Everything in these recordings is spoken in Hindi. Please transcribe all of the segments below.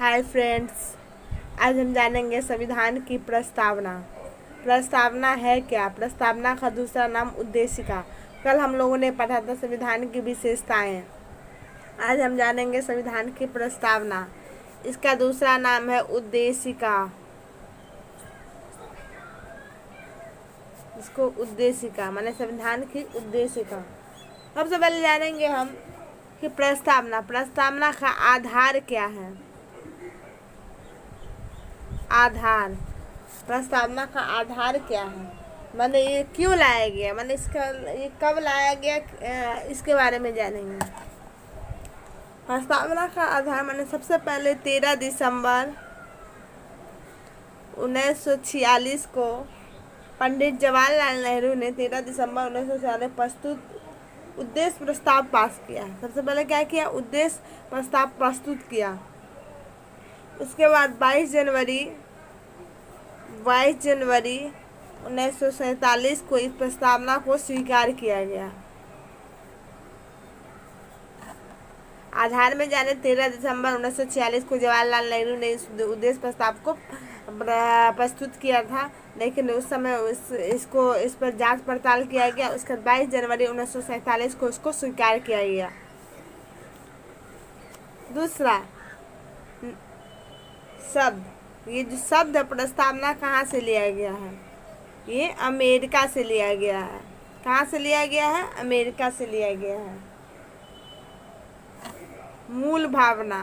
हाय फ्रेंड्स, आज हम जानेंगे संविधान की प्रस्तावना। प्रस्तावना है क्या? प्रस्तावना का दूसरा नाम उद्देशिका। कल हम लोगों ने पढ़ा था संविधान की विशेषताएं। आज हम जानेंगे संविधान की प्रस्तावना। इसका दूसरा नाम है उद्देशिका। इसको उद्देशिका माने संविधान की उद्देशिका। सबसे पहले जानेंगे हम कि प्रस्तावना का आधार क्या है। आधार, प्रस्तावना का आधार क्या है, माने ये क्यों लाया गया, माने इसका ये कब लाया गया, इसके बारे में जानेंगे। प्रस्तावना का आधार माने सबसे पहले 13 दिसंबर 1946 को पंडित जवाहरलाल नेहरू ने 13 दिसंबर 1946 प्रस्तुत उद्देश्य प्रस्ताव पास किया। सबसे पहले क्या किया? उद्देश्य प्रस्ताव प्रस्तुत किया। उसके बाद 22 जनवरी 1947 को इस प्रस्तावना को स्वीकार किया गया। आधार में जाने 13 दिसंबर 1946 को जवाहरलाल नेहरू ने इस उद्देश्य प्रस्ताव को प्रस्तुत किया था, लेकिन उस समय इस पर जांच पड़ताल किया गया। उसके बाद 22 जनवरी 1947 को उसको स्वीकार किया गया। दूसरा शब्द, ये जो शब्द प्रस्तावना कहाँ से लिया गया है? ये अमेरिका से लिया गया है। कहाँ से लिया गया है? अमेरिका से लिया गया है। मूल भावना,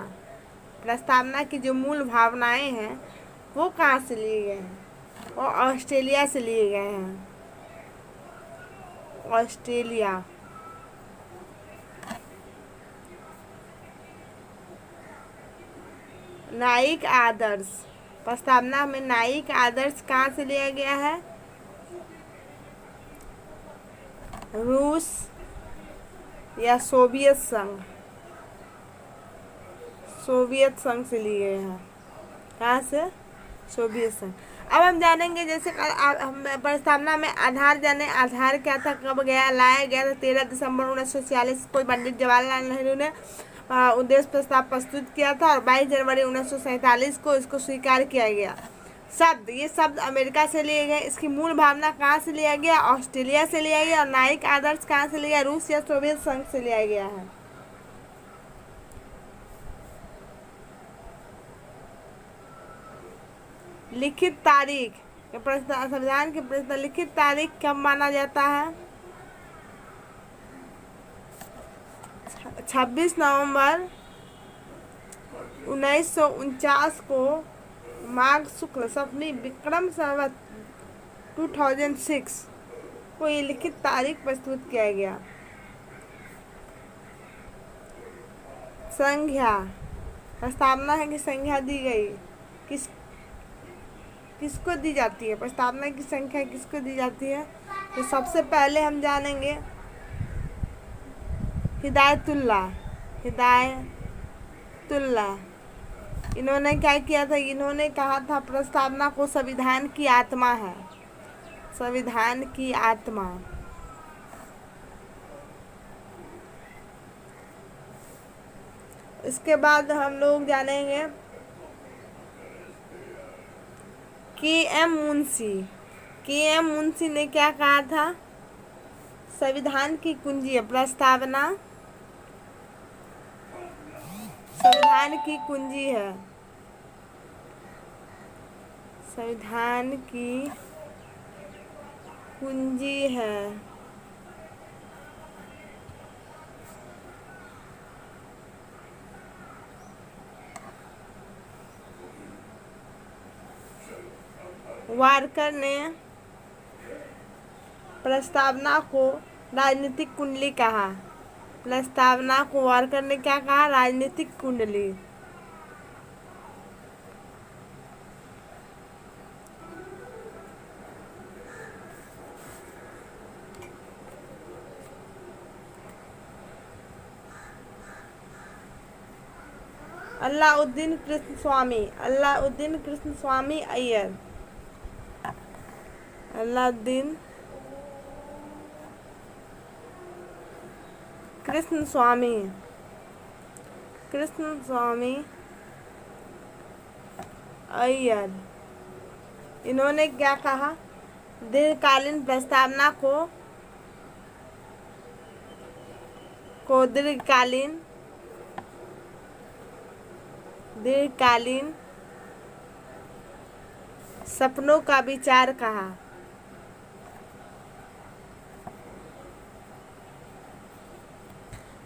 प्रस्तावना की जो मूल भावनाएं हैं वो कहाँ से लिए गए हैं? वो ऑस्ट्रेलिया से लिए गए हैं। ऑस्ट्रेलिया। न्यायिक आदर्श, प्रस्तावना में न्यायिक आदर्श कहाँ से लिया गया है? रूस या सोवियत संघ से लिए हैं। कहाँ से? सोवियत संघ। अब हम जानेंगे, जैसे हम प्रस्तावना में आधार जाने। आधार क्या था, कब गया लाया गया था? 13 दिसंबर 1946 को पंडित जवाहरलाल नेहरू ने उद्देश्य प्रस्ताव प्रस्तुत किया था और 22 जनवरी 1947 को इसको स्वीकार किया गया। शब्द, ये शब्द अमेरिका से लिए गए। इसकी मूल भावना कहाँ से लिया गया? ऑस्ट्रेलिया से लिया गया। और न्यायिक आदर्श कहाँ से लिया? रूस या सोवियत संघ से लिया गया है। लिखित तारीख, संविधान की लिखित तारीख कब माना जाता है? 26 नवंबर 1949 को माघ शुक्ल सप्तमी विक्रम संवत 2006 को ये लिखित तारीख प्रस्तुत किया गया। संज्ञा, प्रस्तावना है कि संज्ञा दी गई, किसको दी जाती है? प्रस्तावना की संख्या किसको दी जाती है? तो सबसे पहले हम जानेंगे हिदायतुल्लाह। इन्होंने क्या किया था? इन्होंने कहा था प्रस्तावना को संविधान की आत्मा है। संविधान की आत्मा। इसके बाद हम लोग जानेंगे के एम मुंशी ने क्या कहा था? संविधान की कुंजी है प्रस्तावना। संविधान की कुंजी है। संविधान की कुंजी है। वारकर ने प्रस्तावना को राजनीतिक कुंडली कहा। प्रस्तावना को वारकर ने क्या कहा? राजनीतिक कुंडली। अलाउद्दीन कृष्ण स्वामी अय्यर। अलाउद्दीन कृष्ण स्वामी अय्यर, इन्होंने क्या कहा? दीर्घकालीन प्रस्तावना को दीर्घकालीन सपनों का विचार कहा।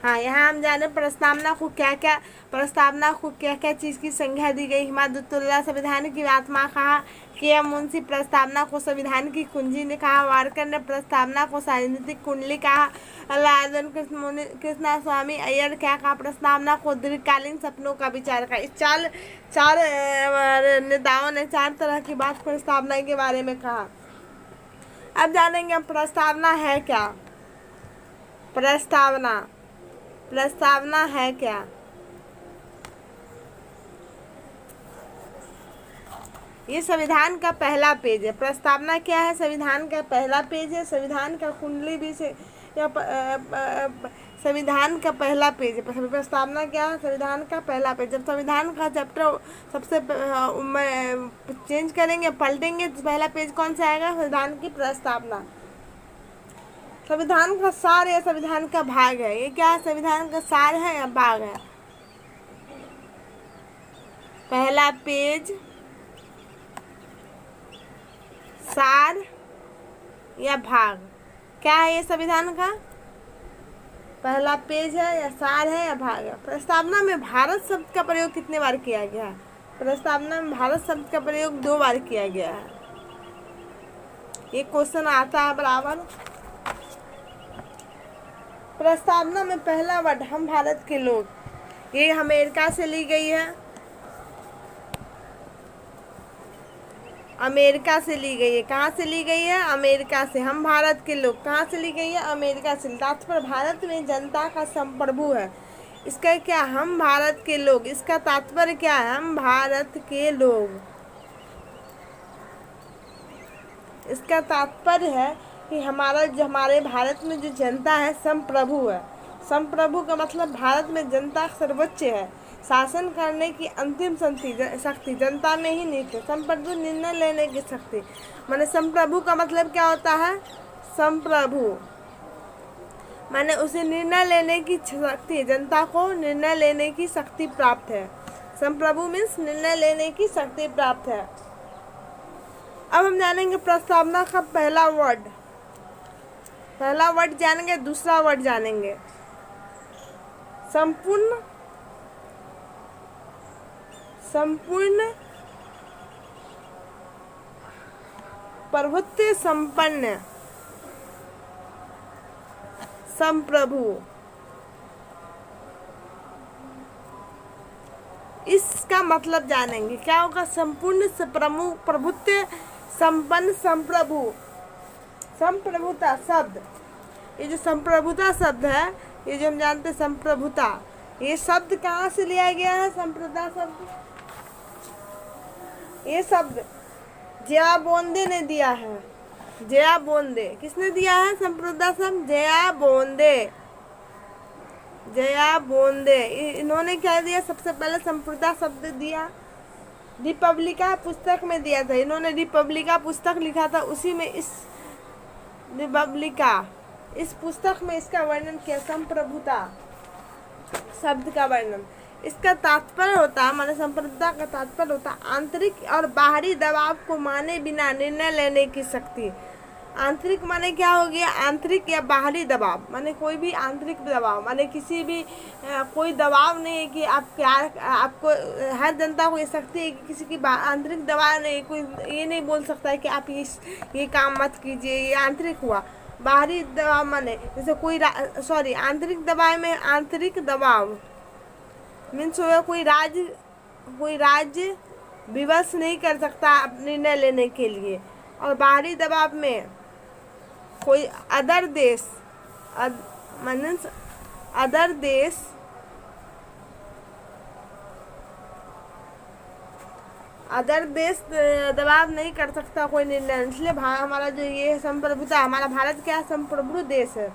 हाँ, यहाँ हम जाने प्रस्तावना को क्या क्या चीज़ की संज्ञा दी गई। हिमादुल्लाह संविधान की आत्मा कहा। के मुंशी प्रस्तावना को संविधान की कुंजी ने कहा। वारकर ने प्रस्तावना को राजनीतिक कुंडली कहा। अल्लाह कृष्णा स्वामी अय्यर क्या कहा? प्रस्तावना को दीर्घकालीन सपनों का विचार कहा। इस चार नेताओं ने 4 तरह की बात प्रस्तावना के बारे में कहा। अब जानेंगे प्रस्तावना है क्या। प्रस्तावना है क्या? ये संविधान का पहला पेज है। प्रस्तावना क्या है? संविधान का पहला पेज है। संविधान का कुंडली भी से या संविधान का पहला पेज है। प्रस्तावना क्या है? संविधान का पहला पेज। जब संविधान का चैप्टर सबसे चेंज करेंगे, पलटेंगे, तो पहला पेज कौन सा आएगा? संविधान की प्रस्तावना। संविधान का सार या संविधान का भाग है? ये क्या है? संविधान का सार है या भाग है? पहला पेज, सार या भाग, क्या है ये? संविधान का पहला पेज है या सार है या भाग है? प्रस्तावना में भारत शब्द का प्रयोग कितने बार किया गया है? प्रस्तावना में भारत शब्द का प्रयोग 2 बार किया गया है। ये क्वेश्चन आता है बराबर। प्रस्तावना में पहला वर्ड हम भारत के लोग, ये अमेरिका से ली गई है। अमेरिका से ली गई है। कहाँ से ली गई है? अमेरिका से। हम भारत के लोग, कहाँ से ली गई है? अमेरिका से। तात्पर्य भारत में जनता का संप्रभु है। इसका क्या? हम भारत के लोग। इसका तात्पर्य क्या है? हम भारत के लोग। इसका तात्पर्य है कि हमारे भारत में जो जनता है संप्रभु है। संप्रभु का मतलब भारत में जनता सर्वोच्च है। शासन करने की अंतिम शक्ति जनता में ही नहीं है। संप्रभु निर्णय लेने की शक्ति, माने संप्रभु का मतलब क्या होता है? संप्रभु माने उसे निर्णय लेने की शक्ति, जनता को निर्णय लेने की शक्ति प्राप्त है। संप्रभु मीन्स निर्णय लेने की शक्ति प्राप्त है। अब हम जानेंगे प्रस्तावना का पहला वर्ड जानेंगे। दूसरा वर्ड जानेंगे संपूर्ण प्रभुत्व संपन्न संप्रभु। इसका मतलब जानेंगे क्या होगा? संपूर्ण प्रभुत्व संपन्न संप्रभु। संप्रभुता शब्द, ये जो संप्रभुता शब्द है, ये जो हम जानते हैं संप्रभुता, ये शब्द कहाँ से लिया गया है? संप्रभुता शब्द, ये शब्द जया बोंदे ने दिया है। जया बोंदे किसने दिया है? संप्रभुता शब्द जया बोंदे। इन्होंने क्या दिया? सबसे पहले संप्रभुता शब्द दिया। रिपब्लिका पुस्तक में दिया था। इन्होंने रिपब्लिका पुस्तक लिखा था, उसी में इस रिपब्लिका इस पुस्तक में इसका वर्णन किया, संप्रभुता शब्द का वर्णन। इसका तात्पर्य होता है, माने संप्रभुता का तात्पर्य होता है आंतरिक और बाहरी दबाव को माने बिना निर्णय लेने की शक्ति। आंतरिक माने क्या हो गया? आंतरिक या बाहरी दबाव, माने कोई भी आंतरिक दबाव, माने किसी भी कोई दबाव नहीं है कि आपको हर जनता को ये शक्ति है कि किसी की आंतरिक दबाव नहीं, कोई ये नहीं बोल सकता है कि आप ये काम मत कीजिए, ये आंतरिक हुआ। बाहरी दबाव माने जैसे आंतरिक दबाव में, आंतरिक दबाव मीन्स कोई राज्य विवश नहीं कर सकता निर्णय लेने के लिए। और बाहरी दबाव में कोई अदर देश दबाव नहीं कर सकता कोई निर्णय। इसलिए हमारा जो ये संप्रभुता, हमारा भारत क्या संप्रभु देश है।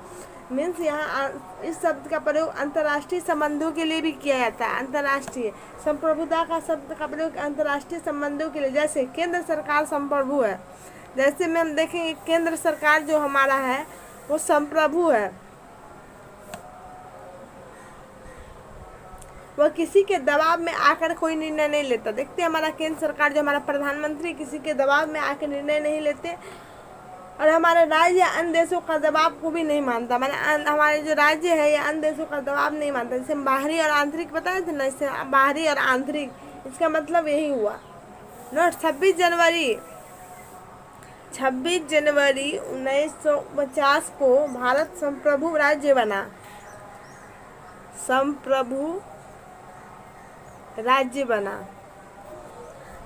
मीन्स यहाँ इस शब्द का प्रयोग अंतर्राष्ट्रीय संबंधों के लिए भी किया जाता है। अंतर्राष्ट्रीय संप्रभुता का शब्द का प्रयोग अंतर्राष्ट्रीय संबंधों के लिए, जैसे केंद्र सरकार संप्रभु है। जैसे में हम देखेंगे केंद्र सरकार जो हमारा है वो संप्रभु है, वह किसी के दबाव में आकर कोई निर्णय नहीं लेता। देखते हैं हमारा केंद्र सरकार जो हमारा प्रधानमंत्री किसी के दबाव में आकर निर्णय नहीं लेते, और हमारे राज्य या अन्य देशों का दबाव को भी नहीं मानता। मैंने हमारे जो राज्य है या अन्य देशों का दबाव नहीं मानता। जैसे बाहरी और आंतरिक बताए थे ना, इससे बाहरी और आंतरिक इसका मतलब यही हुआ। नोट 26 जनवरी 1950 को भारत संप्रभु राज्य बना। संप्रभु राज्य बना।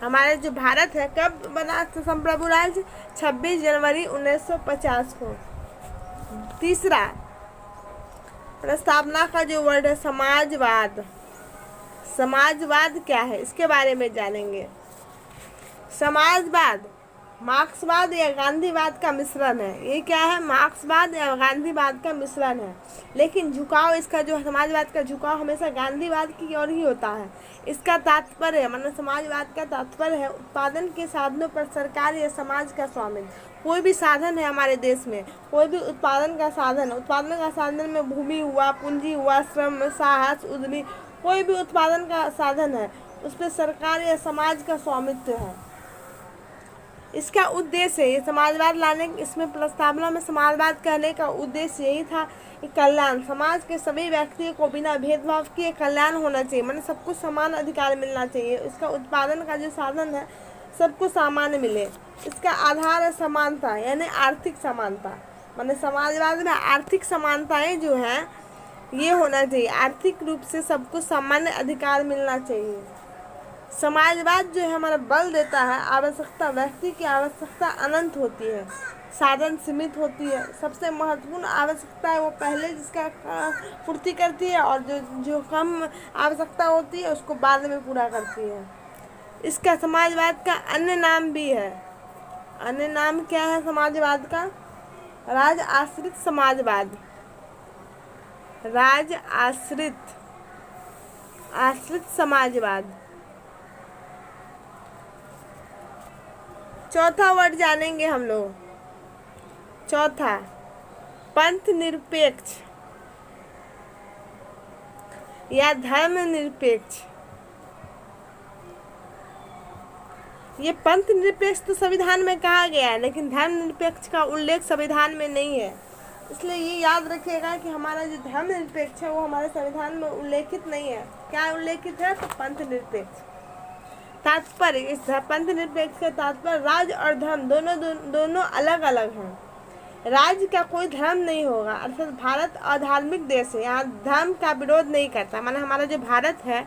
हमारे जो भारत है कब बना संप्रभु राज्य? 26 जनवरी 1950 को। तीसरा प्रस्तावना का जो वर्ड है समाजवाद। समाजवाद क्या है इसके बारे में जानेंगे। समाजवाद मार्क्सवाद या गांधीवाद का मिश्रण है। ये क्या है? मार्क्सवाद या गांधीवाद का मिश्रण है, लेकिन झुकाव इसका जो समाजवाद का झुकाव हमेशा गांधीवाद की ओर ही होता है। इसका तात्पर्य मतलब समाजवाद का तात्पर्य है उत्पादन के साधनों पर सरकार या समाज का स्वामित्व। कोई भी साधन है हमारे देश में, कोई भी उत्पादन का साधन में भूमि हुआ, पूंजी हुआ, श्रम, साहस, उद्यमी, कोई भी उत्पादन का साधन है उस पर सरकार या समाज का स्वामित्व है। इसका उद्देश्य है ये समाजवाद लाने, इसमें प्रस्तावना में समाजवाद कहने का उद्देश्य यही था कि कल्याण, समाज के सभी व्यक्तियों को बिना भेदभाव किए कल्याण होना चाहिए, मतलब सबको समान अधिकार मिलना चाहिए। इसका उत्पादन का जो साधन है सबको सामान्य मिले। इसका आधार है समानता यानी आर्थिक समानता, मतलब समाजवाद में आर्थिक समानताएं जो है ये होना चाहिए। आर्थिक रूप से सबको सामान्य अधिकार मिलना चाहिए। समाजवाद जो है हमारा बल देता है आवश्यकता, व्यक्ति की आवश्यकता अनंत होती है, साधन सीमित होती है। सबसे महत्वपूर्ण आवश्यकता है वो पहले जिसका पूर्ति करती है, और जो कम आवश्यकता होती है उसको बाद में पूरा करती है। इसका समाजवाद का अन्य नाम भी है। अन्य नाम क्या है समाजवाद का? राज आश्रित समाजवाद। राज आश्रित समाजवाद। चौथा वर्ड जानेंगे हम लोग। चौथा पंथ निरपेक्ष या धर्म निरपेक्ष। ये पंथ निरपेक्ष तो संविधान में कहा गया है, लेकिन धर्म निरपेक्ष का उल्लेख संविधान में नहीं है। इसलिए ये याद रखिएगा कि हमारा जो धर्म निरपेक्ष है वो हमारे संविधान में उल्लेखित नहीं है। क्या उल्लेखित है? तो पंथ निरपेक्ष। तात्पर्य, इस पंथ निरपेक्ष का तात्पर्य राज्य और धर्म दोनों अलग अलग हैं। राज्य का कोई धर्म नहीं होगा, अर्थात भारत अधार्मिक देश है, यहाँ धर्म का विरोध नहीं करता। माने हमारा जो भारत है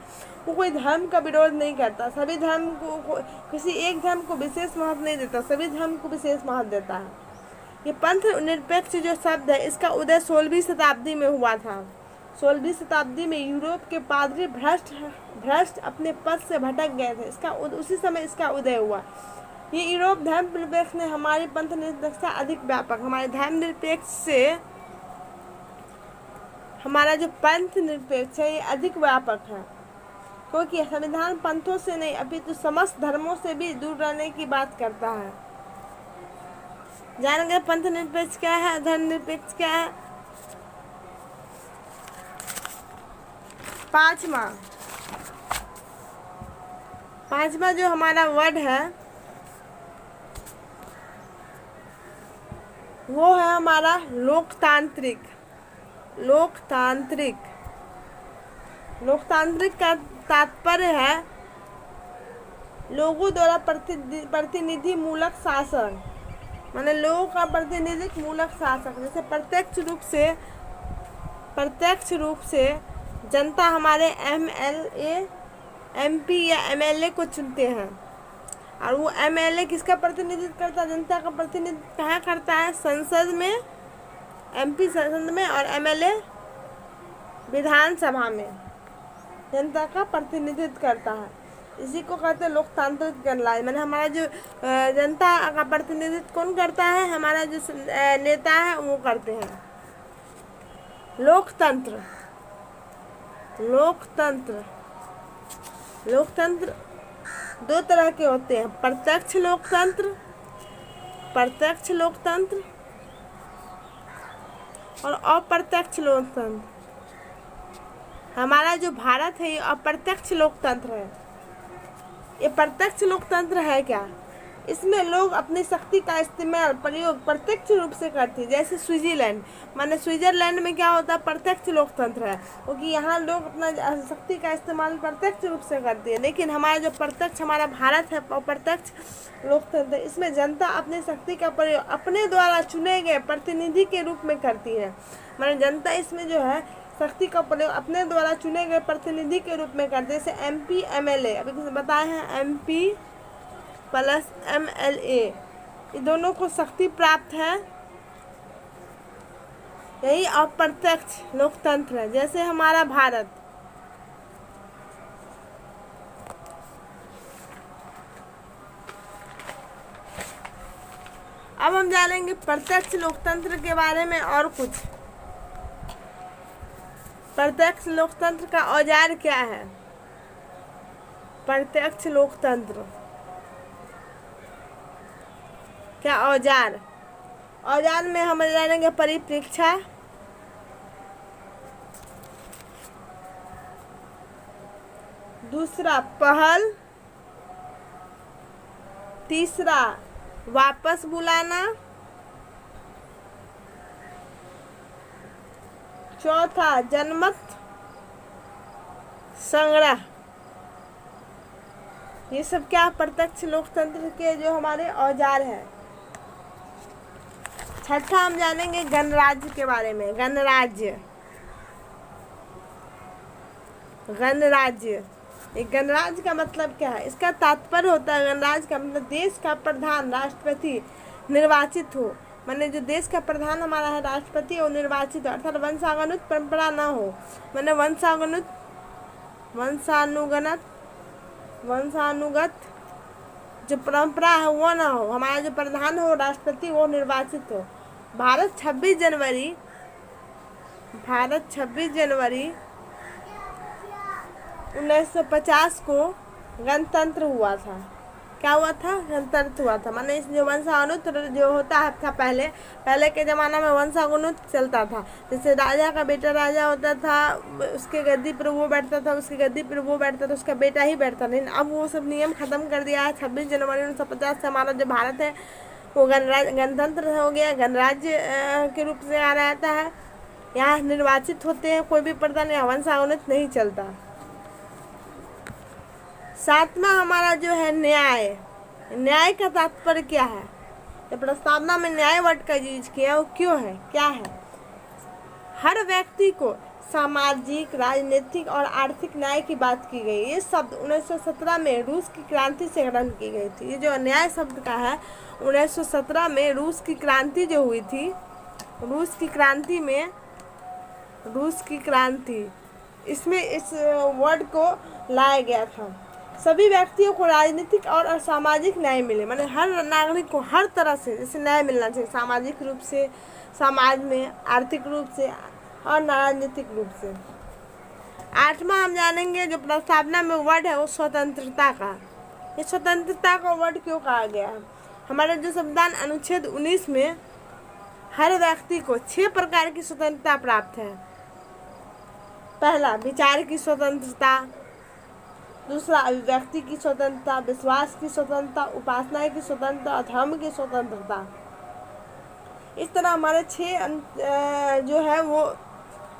वो कोई धर्म का विरोध नहीं करता, सभी धर्म को किसी एक धर्म को विशेष महत्व नहीं देता, सभी धर्म को विशेष महत्व देता है। ये पंथ निरपेक्ष जो शब्द है इसका उदय 16वीं शताब्दी में हुआ था। 16वीं शताब्दी में यूरोप के पादरी भ्रष्ट अपने पद से भटक गए थे, उसी समय इसका उदय हुआ। ये यूरोप धर्म निरपेक्ष ने हमारी पंथ निरपेक्षता अधिक व्यापक, हमारे धर्म निरपेक्ष से हमारा जो पंथ निरपेक्ष है ये अधिक व्यापक है, क्योंकि संविधान पंथों से नहीं अपितु समस्त धर्मों से भी दूर रहने की बात करता है। जान गए पंथ निरपेक्ष क्या है, धर्म निरपेक्ष क्या है। पांचवा जो हमारा वर्ड है वो है हमारा लोकतांत्रिक। लोकतांत्रिक का तात्पर्य है लोगों द्वारा प्रतिनिधि मूलक शासन, माने लोगों का प्रतिनिधित्व मूलक शासक। जैसे प्रत्यक्ष रूप से जनता हमारे MLA, MP या MLA को चुनते हैं, और वो MLA किसका प्रतिनिधित्व करता है? जनता का प्रतिनिधित्व कहाँ करता है? संसद में, MP संसद में, और MLA विधानसभा में जनता का प्रतिनिधित्व करता है। इसी को कहते हैं लोकतांत्रिक गणराज्य। मैंने हमारा जो जनता का प्रतिनिधित्व कौन करता है? हमारा जो नेता है वो करते हैं। लोकतंत्र, लोकतंत्र, लोकतंत्र दो तरह के होते हैं, प्रत्यक्ष लोकतंत्र, प्रत्यक्ष लोकतंत्र और अप्रत्यक्ष लोकतंत्र। हमारा जो भारत है ये अप्रत्यक्ष लोकतंत्र है। ये प्रत्यक्ष लोकतंत्र है क्या? इसमें लोग अपनी शक्ति का इस्तेमाल प्रयोग प्रत्यक्ष रूप से करते हैं। जैसे स्विट्जरलैंड, माने स्विट्जरलैंड में क्या होता है? प्रत्यक्ष लोकतंत्र है, क्योंकि यहाँ लोग अपना शक्ति का इस्तेमाल प्रत्यक्ष रूप से करती है। लेकिन हमारा जो प्रत्यक्ष हमारा भारत है प्रत्यक्ष लोकतंत्र, इसमें जनता अपनी शक्ति का प्रयोग अपने द्वारा चुने गए प्रतिनिधि के रूप में करती है। माने जनता इसमें जो है शक्ति का प्रयोग अपने द्वारा चुने गए प्रतिनिधि के रूप में करते हैं। जैसे MP MLA अभी बताए हैं, MP प्लस MLA, ये दोनों को शक्ति प्राप्त है। यही अप्रत्यक्ष लोकतंत्र है। जैसे हमारा भारत, अब हम जानेंगे प्रत्यक्ष लोकतंत्र के बारे में और कुछ। प्रत्यक्ष लोकतंत्र का औजार क्या है? प्रत्यक्ष लोकतंत्र क्या औजार? औजार में हम जानेंगे परिप्रेक्षा, दूसरा पहल, तीसरा वापस बुलाना, चौथा जनमत संग्रह। ये सब क्या प्रत्यक्ष लोकतंत्र के जो हमारे औजार हैं। छठा हम जानेंगे गणराज्य के बारे में। गणराज्य, गणराज्य, एक गणराज्य का मतलब क्या है? इसका तात्पर्य होता है, गणराज्य का मतलब देश का प्रधान राष्ट्रपति निर्वाचित हो। माने जो देश का प्रधान हमारा है राष्ट्रपति और निर्वाचित हो, अर्थात वंशानुगत परंपरा ना हो। माने वंशानुगत जो परंपरा है वो ना हो। हमारा जो प्रधान हो राष्ट्रपति वो निर्वाचित हो। भारत 26 जनवरी 1950 को गणतंत्र हुआ था। क्या हुआ था? गणतंत्र हुआ था। माने इस जो वंशानुगत जो होता है था, पहले के ज़माना में वंशानुगत चलता था। जैसे राजा का बेटा राजा होता था, उसके गद्दी पर वो बैठता था, उसकी गद्दी पर वो बैठता था, उसका बेटा ही बैठता। लेकिन अब वो सब नियम ख़त्म कर दिया है। 26 जनवरी 1950 से हमारा जो भारत है वो गणतंत्र हो गया, गणराज्य के रूप से आ रहता है। यहाँ निर्वाचित होते हैं कोई भी प्रधान, यहाँ वंशानुगत नहीं चलता। सातवां हमारा जो है न्याय। न्याय का तात्पर्य क्या है? तो प्रस्तावना में न्याय वर्ड का यूज किया, वो क्यों है, क्या है? हर व्यक्ति को सामाजिक, राजनीतिक और आर्थिक न्याय की बात की गई। ये शब्द 1917 में रूस की क्रांति से ग्रहण की गई थी। ये जो न्याय शब्द का है 1917 में रूस की क्रांति जो हुई थी, रूस की क्रांति इसमें इस वर्ड को लाया गया था। सभी व्यक्तियों को राजनीतिक और सामाजिक न्याय मिले। माने हर नागरिक को हर तरह से जैसे न्याय मिलना चाहिए, सामाजिक रूप से समाज में, आर्थिक रूप से और राजनीतिक रूप से। आठवां हम जानेंगे जो प्रस्तावना में वर्ड है वो स्वतंत्रता का। ये स्वतंत्रता का वर्ड क्यों कहा गया है? हमारे जो संविधान अनुच्छेद 19 में हर व्यक्ति को 6 प्रकार की स्वतंत्रता प्राप्त है। पहला विचार की स्वतंत्रता, दूसरा अभिव्यक्ति की स्वतंत्रता, विश्वास की स्वतंत्रता, उपासना की स्वतंत्रता, धर्म की स्वतंत्रता। इस तरह हमारे 6 जो है वो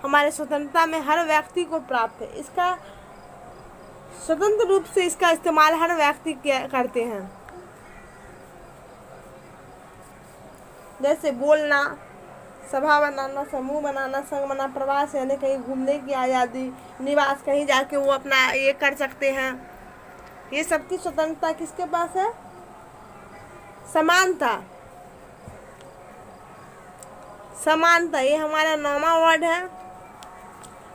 हमारे स्वतंत्रता में हर व्यक्ति को प्राप्त है। इसका स्वतंत्र रूप से इसका इस्तेमाल हर व्यक्ति करते हैं। जैसे बोलना, सभा बनाना, समूह बनाना, संघ बनाना, प्रवास यानी कहीं घूमने की आज़ादी, निवास कहीं जाके वो अपना ये कर सकते हैं। ये सबकी स्वतंत्रता किसके पास है? समानता, समानता ये हमारा 9वां वर्ड है।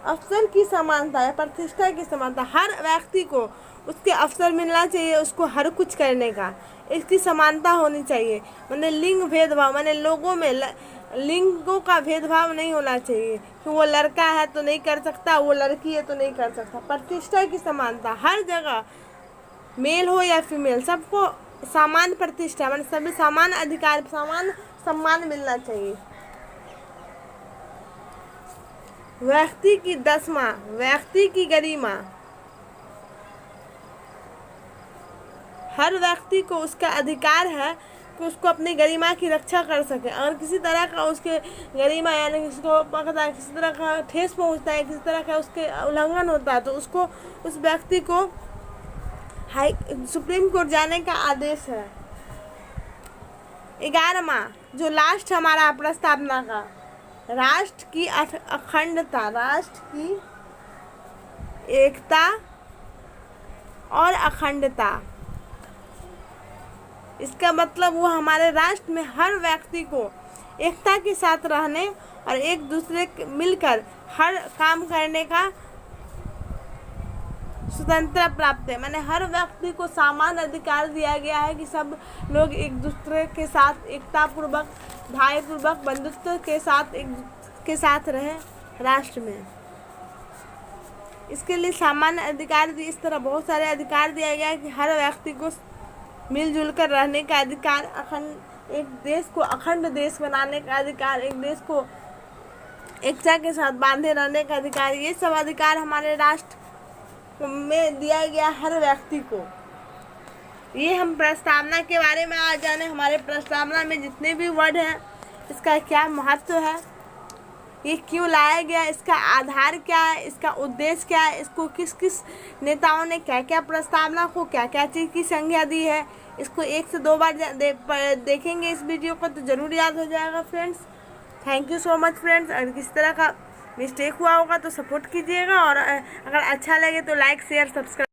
अवसर की समानता है, प्रतिष्ठा की समानता। हर व्यक्ति को उसके अवसर मिलना चाहिए, उसको हर कुछ करने का, इसकी समानता होनी चाहिए। मैंने लिंग भेदभाव, मैंने लोगों में लिंगों का भेदभाव नहीं होना चाहिए कि वो लड़का है तो नहीं कर सकता, वो लड़की है तो नहीं कर सकता। प्रतिष्ठा की समानता हर जगह, मेल हो या फीमेल, सबको समान प्रतिष्ठा, मतलब सभी समान अधिकार, समान सम्मान मिलना चाहिए। व्यक्ति की दसवां, व्यक्ति की गरिमा, हर व्यक्ति को उसका अधिकार है कि उसको अपनी गरिमा की रक्षा कर सके। अगर किसी तरह का उसके गरिमा यानी किसी को पकड़ता है, किसी तरह का ठेस पहुंचता है, किसी तरह का उसके उल्लंघन होता है, तो उसको, उस व्यक्ति को सुप्रीम कोर्ट जाने का आदेश है। 11वां जो लास्ट हमारा प्रस्तावना का, राष्ट्र की अखंडता, राष्ट्र की एकता और अखंडता। इसका मतलब वो हमारे राष्ट्र में हर व्यक्ति को एकता के साथ रहने और एक दूसरे मिलकर हर काम करने का स्वतंत्रता प्राप्त है। मैंने हर व्यक्ति को समान अधिकार दिया गया है कि सब लोग एक दूसरे के साथ एकता पूर्वक, भाईपूर्वक, बंधुत्व के साथ एक रहें राष्ट्र में। इसके लिए सामान्य अधिकार दिए, इस तरह बहुत सारे अधिकार दिया गया है कि हर व्यक्ति को मिलजुल कर रहने का अधिकार, एक देश को अखंड देश बनाने का अधिकार, एक देश को एकता के साथ बांधे रहने का अधिकार, ये सब अधिकार हमारे राष्ट्र में दिया गया हर व्यक्ति को। ये हम प्रस्तावना के बारे में आज जाने। हमारे प्रस्तावना में जितने भी वर्ड हैं, इसका क्या महत्व है, ये क्यों लाया गया, इसका आधार क्या है, इसका उद्देश्य क्या है, इसको किस किस नेताओं ने क्या क्या प्रस्तावना को क्या क्या चीज़ की संज्ञा दी है, इसको 1 से 2 बार देखेंगे इस वीडियो को तो ज़रूर याद हो जाएगा friends. Thank you so much friends. अगर किसी तरह का मिस्टेक हुआ होगा तो सपोर्ट कीजिएगा, और अगर अच्छा लगे तो लाइक शेयर सब्सक्राइब